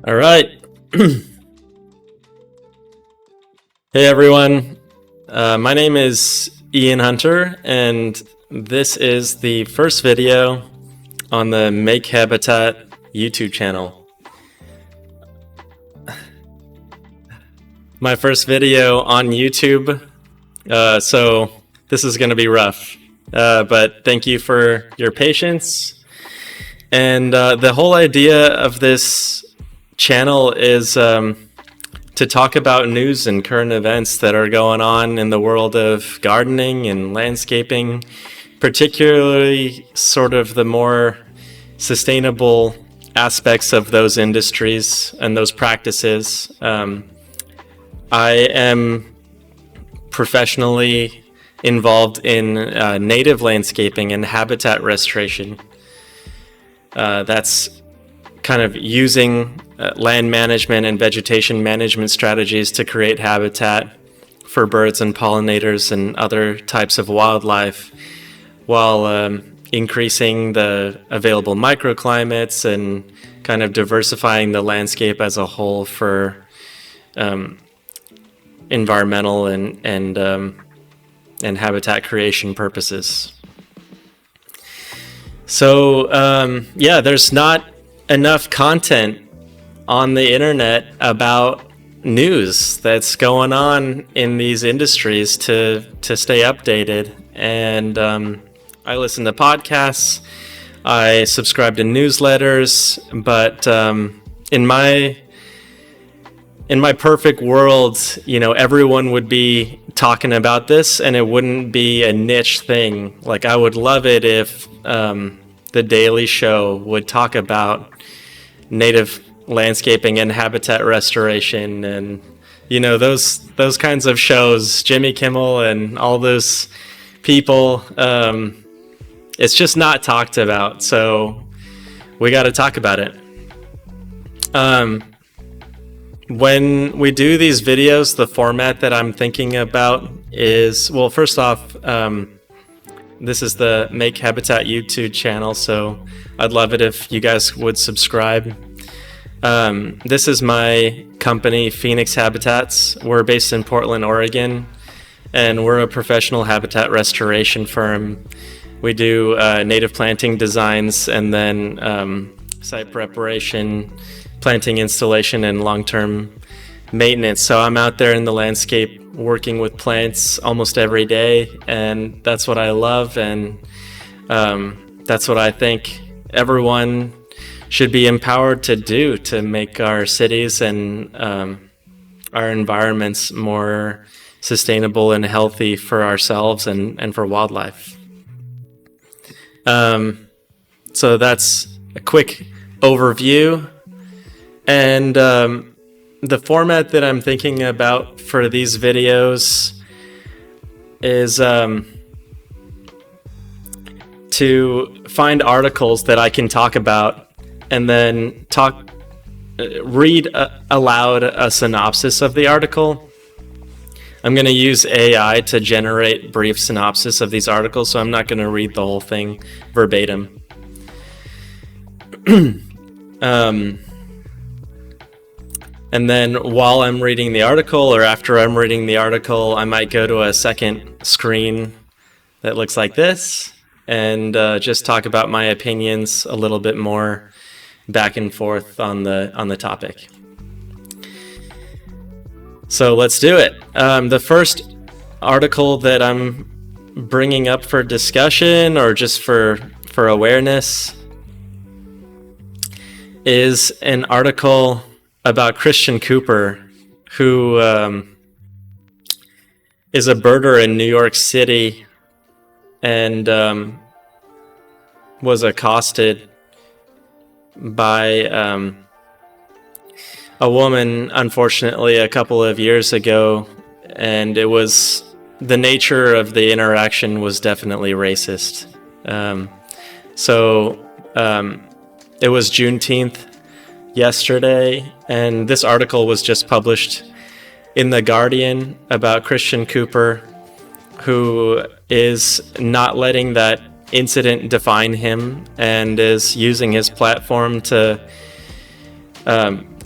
All right. Hey everyone. My name is Ian Hunter, and this is the first video on the Make Habitat YouTube channel. My first video on YouTube, so this is going to be rough, but thank you for your patience. And the whole idea of this channel is to talk about news and current events that are going on in the world of gardening and landscaping, particularly sort of the more sustainable aspects of those industries and those practices. I am professionally involved in native landscaping and habitat restoration. That's kind of using land management and vegetation management strategies to create habitat for birds and pollinators and other types of wildlife, while increasing the available microclimates and kind of diversifying the landscape as a whole for environmental and habitat creation purposes. So there's not enough content on the internet about news that's going on in these industries to stay updated. And I listen to podcasts, I subscribe to newsletters, but in my perfect world, everyone would be talking about this and it wouldn't be a niche thing. Like, I would love it if The Daily Show would talk about native landscaping and habitat restoration and those kinds of shows, Jimmy Kimmel and all those people. It's just not talked about, so we got to talk about it. When we do these videos, the format that I'm thinking about is, well, first off, this is the Make Habitat YouTube channel, so I'd love it if you guys would subscribe. This is my company, Phoenix Habitats. We're based in Portland, Oregon, and we're a professional habitat restoration firm. We do native planting designs and then site preparation, planting installation, and long-term maintenance. So I'm out there in the landscape working with plants almost every day, and that's what I love, and that's what I think everyone should be empowered to do to make our cities and our environments more sustainable and healthy for ourselves and for wildlife. So that's a quick overview. And the format that I'm thinking about for these videos is to find articles that I can talk about and then read aloud a synopsis of the article. I'm going to use AI to generate brief synopsis of these articles, so I'm not going to read the whole thing verbatim. And then while I'm reading the article, or after I'm reading the article, I might go to a second screen that looks like this and just talk about my opinions a little bit more back and forth on the topic. So let's do it. The first article that I'm bringing up for discussion, or just for awareness, is an article about Christian Cooper, who is a birder in New York City and was accosted by a woman, unfortunately, a couple of years ago, and the nature of the interaction was definitely racist. It was Juneteenth yesterday, and this article was just published in The Guardian about Christian Cooper, who is not letting that incident define him and is using his platform to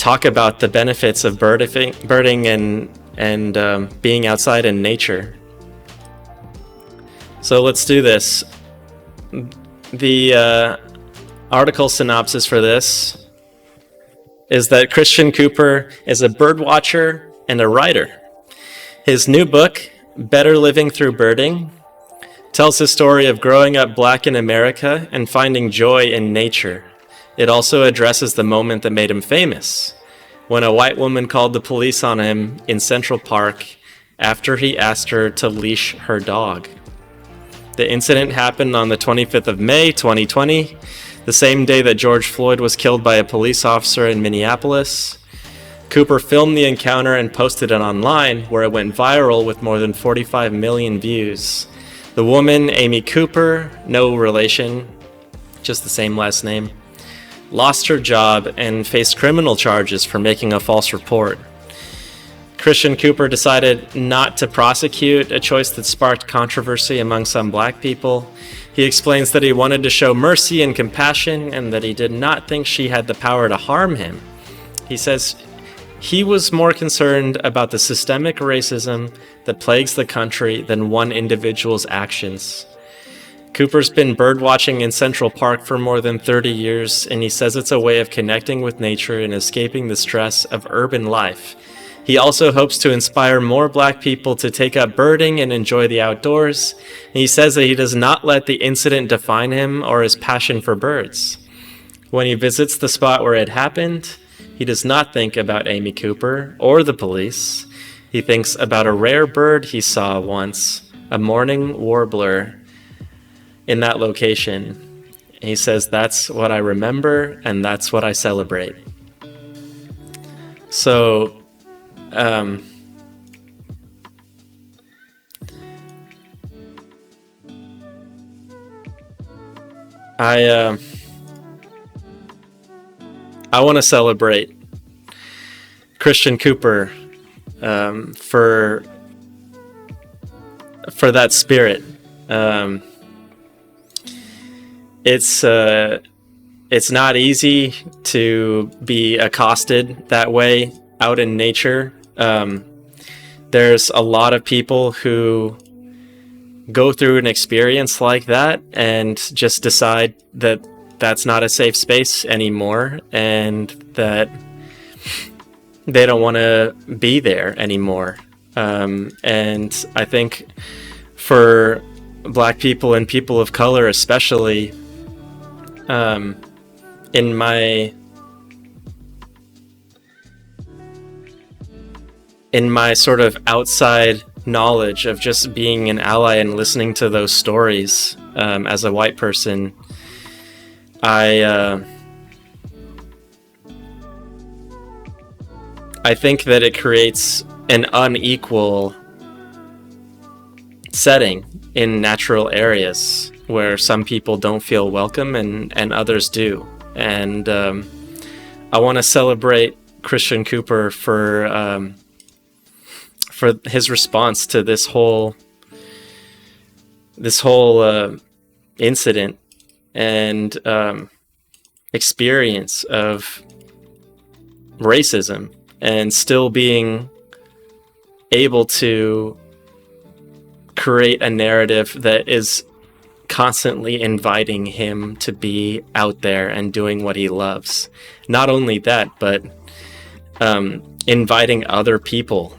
talk about the benefits of birding and being outside in nature. So let's do this. The article synopsis for this is that Christian Cooper is a birdwatcher and a writer. His new book, Better Living Through Birding, tells his story of growing up Black in America and finding joy in nature. It also addresses the moment that made him famous, when a white woman called the police on him in Central Park after he asked her to leash her dog. The incident happened on the 25th of May, 2020, the same day that George Floyd was killed by a police officer in Minneapolis. Cooper filmed the encounter and posted it online, where it went viral with more than 45 million views. The woman, Amy Cooper, no relation, just the same last name, lost her job and faced criminal charges for making a false report. Christian Cooper decided not to prosecute, a choice that sparked controversy among some Black people. He explains that he wanted to show mercy and compassion and that he did not think she had the power to harm him. He says he was more concerned about the systemic racism that plagues the country than one individual's actions. Cooper's been birdwatching in Central Park for more than 30 years, and he says it's a way of connecting with nature and escaping the stress of urban life. He also hopes to inspire more Black people to take up birding and enjoy the outdoors. And he says that he does not let the incident define him or his passion for birds. When he visits the spot where it happened, he does not think about Amy Cooper or the police. He thinks about a rare bird he saw once, a mourning warbler, in that location. He says, that's what I remember and that's what I celebrate. So, I want to celebrate Christian Cooper for that spirit. It's not easy to be accosted that way out in nature. There's a lot of people who go through an experience like that and just decide that that's not a safe space anymore and that they don't want to be there anymore. And I think for Black people and people of color especially, in my sort of outside knowledge of just being an ally and listening to those stories, as a white person, I think that it creates an unequal setting in natural areas where some people don't feel welcome and others do. And I want to celebrate Christian Cooper for his response to this whole incident and experience of racism, and still being able to create a narrative that is constantly inviting him to be out there and doing what he loves. Not only that, but inviting other people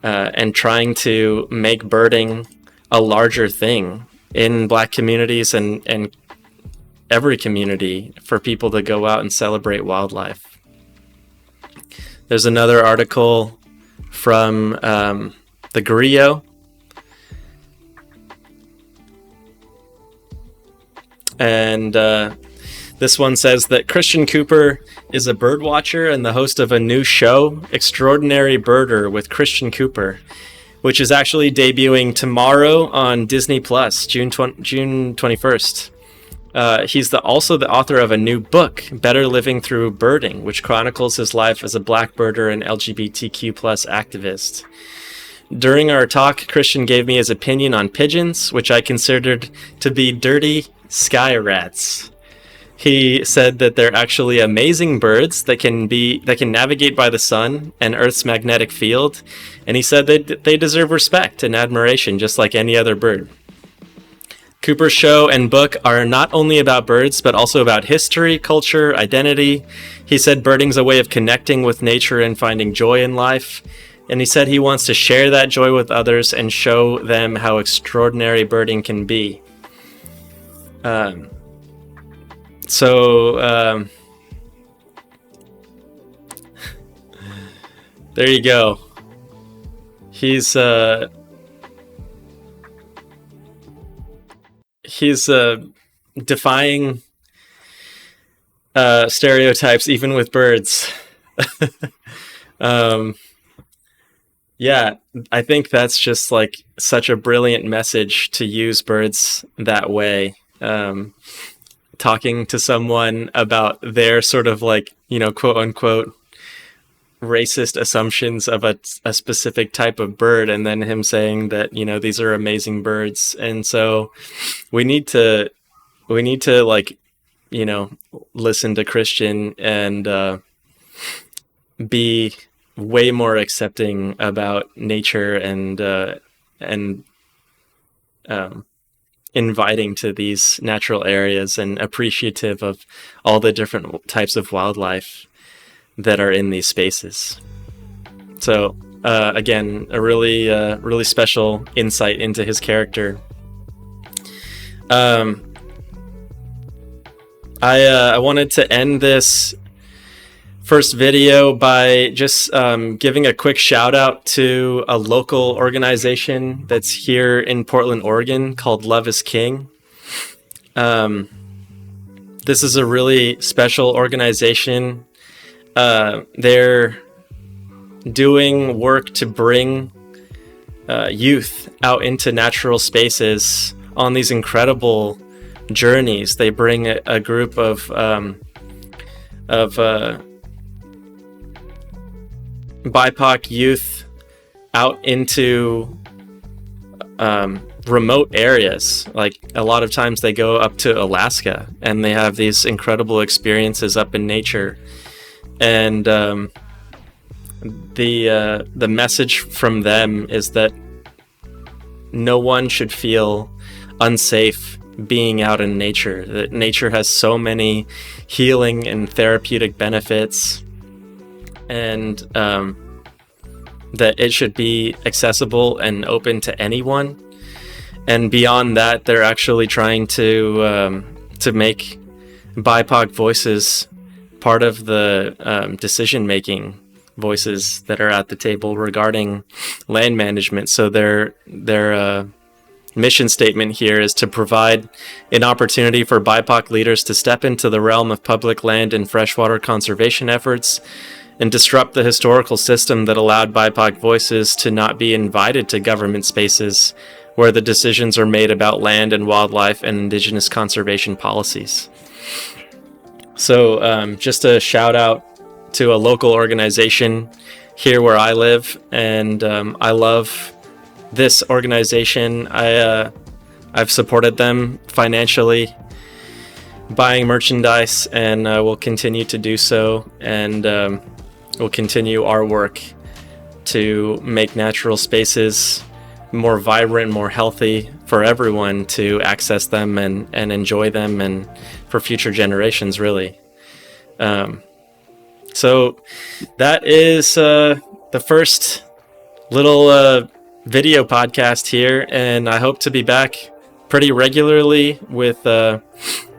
and trying to make birding a larger thing in Black communities and every community, for people to go out and celebrate wildlife. There's another article from the Grio. And this one says that Christian Cooper is a birdwatcher and the host of a new show, Extraordinary Birder with Christian Cooper, which is actually debuting tomorrow on Disney Plus, June 21st. He's also the author of a new book, Better Living Through Birding, which chronicles his life as a Black birder and LGBTQ+ activist. During our talk, Christian gave me his opinion on pigeons, which I considered to be dirty sky rats. He said that they're actually amazing birds that can navigate by the sun and Earth's magnetic field, and he said that they deserve respect and admiration just like any other bird. Cooper's show and book are not only about birds, but also about history, culture, identity. He said birding's a way of connecting with nature and finding joy in life. And he said he wants to share that joy with others and show them how extraordinary birding can be. There you go. He's defying stereotypes even with birds. Yeah, I think that's just like such a brilliant message to use birds that way. Talking to someone about their sort of like, quote unquote, racist assumptions of a specific type of bird, and then him saying that, these are amazing birds. And so we need to like, listen to Christian and be way more accepting about nature and inviting to these natural areas and appreciative of all the different types of wildlife that are in these spaces. So again, a really special insight into his character. I wanted to end this first video by just giving a quick shout out to a local organization that's here in Portland, Oregon called Love is King. This is a really special organization. They're doing work to bring youth out into natural spaces on these incredible journeys. They bring a group of BIPOC youth out into remote areas. Like a lot of times they go up to Alaska and they have these incredible experiences up in nature. And the message from them is that no one should feel unsafe being out in nature. That nature has so many healing and therapeutic benefits, and that it should be accessible and open to anyone. And beyond that, they're actually trying to make BIPOC voices part of the decision-making voices that are at the table regarding land management. So their mission statement here is to provide an opportunity for BIPOC leaders to step into the realm of public land and freshwater conservation efforts and disrupt the historical system that allowed BIPOC voices to not be invited to government spaces where the decisions are made about land and wildlife and indigenous conservation policies. So just a shout out to a local organization here where I live, and I love this organization. I've supported them financially, buying merchandise, and will continue to do so, and we'll continue our work to make natural spaces more vibrant, more healthy for everyone to access them and enjoy them, and for future generations, really. So that is the first little video podcast here, and I hope to be back pretty regularly with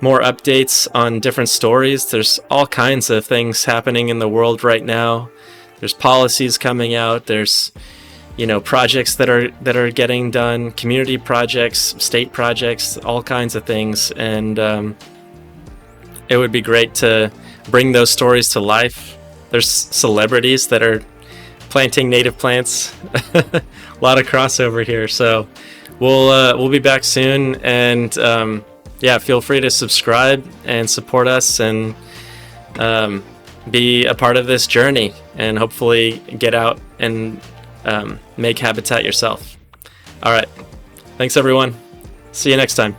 more updates on different stories. There's all kinds of things happening in the world right now. There's policies coming out. There's projects that are getting done, community projects, state projects, all kinds of things, and it would be great to bring those stories to life. There's celebrities that are planting native plants. A lot of crossover here, so we'll be back soon, and feel free to subscribe and support us, and be a part of this journey, and hopefully get out and make habitat yourself. All right, thanks everyone. See you next time.